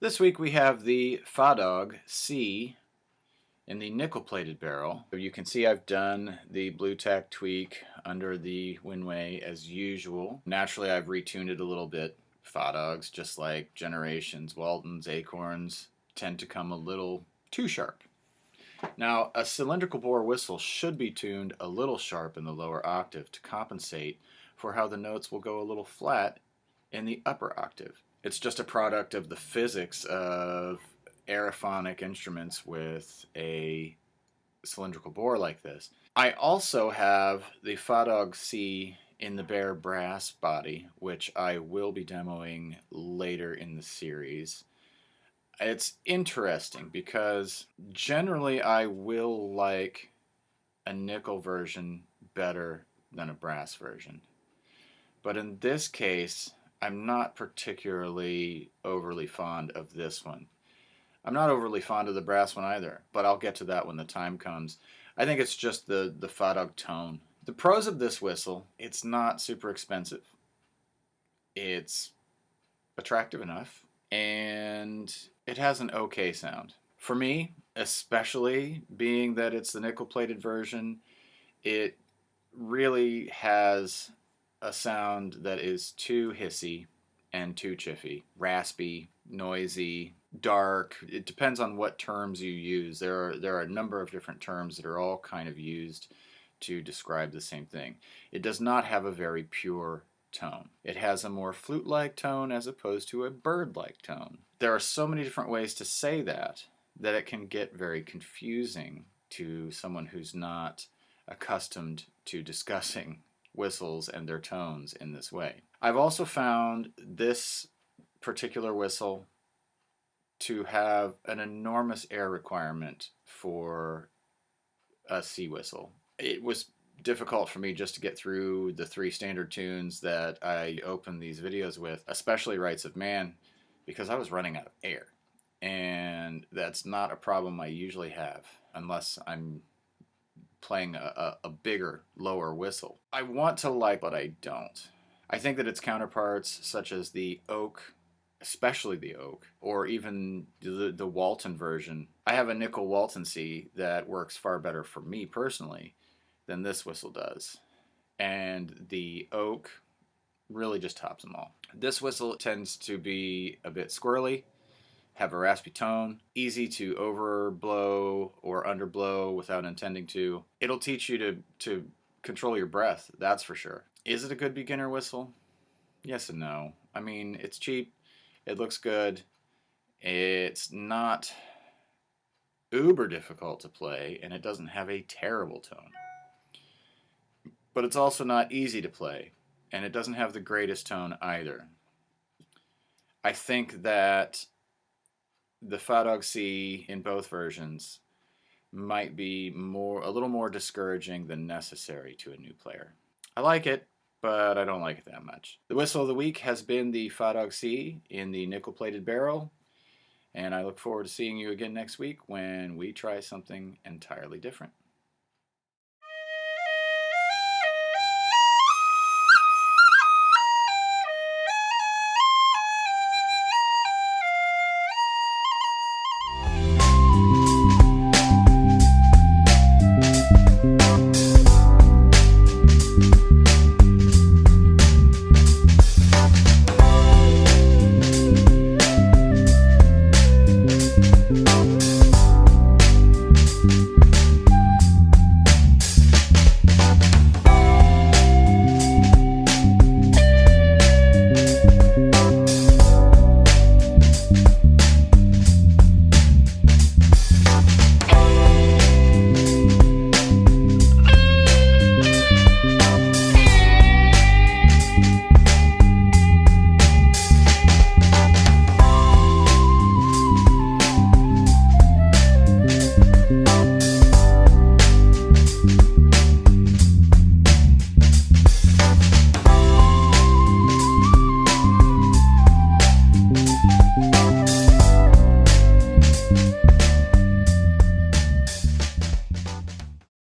This week we have the Feadóg C in the nickel-plated barrel. You can see I've done the blue tack tweak under the Winway as usual. Naturally, I've retuned it a little bit. Feadógs, just like Generations, Waltons, Acorns, tend to come a little too sharp. Now, a cylindrical bore whistle should be tuned a little sharp in the lower octave to compensate for how the notes will go a little flat in the upper octave. It's just a product of the physics of aerophonic instruments with a cylindrical bore like this. I also have the Feadóg C in the bare brass body, which I will be demoing later in the series. It's interesting because generally I will like a nickel version better than a brass version. But in this case, I'm not particularly overly fond of this one. I'm not overly fond of the brass one either, but I'll get to that when the time comes. I think it's just the Feadóg tone. The pros of this whistle, it's not super expensive. It's attractive enough, and it has an okay sound. For me, especially being that it's the nickel-plated version, it really has a sound that is too hissy and too chiffy, raspy, noisy, dark. It depends on what terms you use. There are a number of different terms that are all kind of used to describe the same thing. It does not have a very pure tone. It has a more flute-like tone as opposed to a bird-like tone. There are so many different ways to say that it can get very confusing to someone who's not accustomed to discussing whistles and their tones in this way. I've also found this particular whistle to have an enormous air requirement for a C whistle. It was difficult for me just to get through the 3 standard tunes that I open these videos with, especially Rites of Man, because I was running out of air. And that's not a problem I usually have unless I'm playing a bigger, lower whistle. I want to like, but I don't. I think that its counterparts, such as the oak, especially the oak, or even the Walton version. I have a nickel Walton C that works far better for me personally than this whistle does. And the oak really just tops them all. This whistle tends to be a bit squirrely, have a raspy tone, easy to overblow or underblow without intending to. It'll teach you to control your breath, that's for sure. Is it a good beginner whistle? Yes and no. I mean, it's cheap, it looks good, it's not uber difficult to play, and it doesn't have a terrible tone. But it's also not easy to play, and it doesn't have the greatest tone either. I think that the Feadóg C in both versions might be a little more discouraging than necessary to a new player. I like it, but I don't like it that much. The whistle of the week has been the Feadóg C in the nickel-plated barrel, and I look forward to seeing you again next week when we try something entirely different.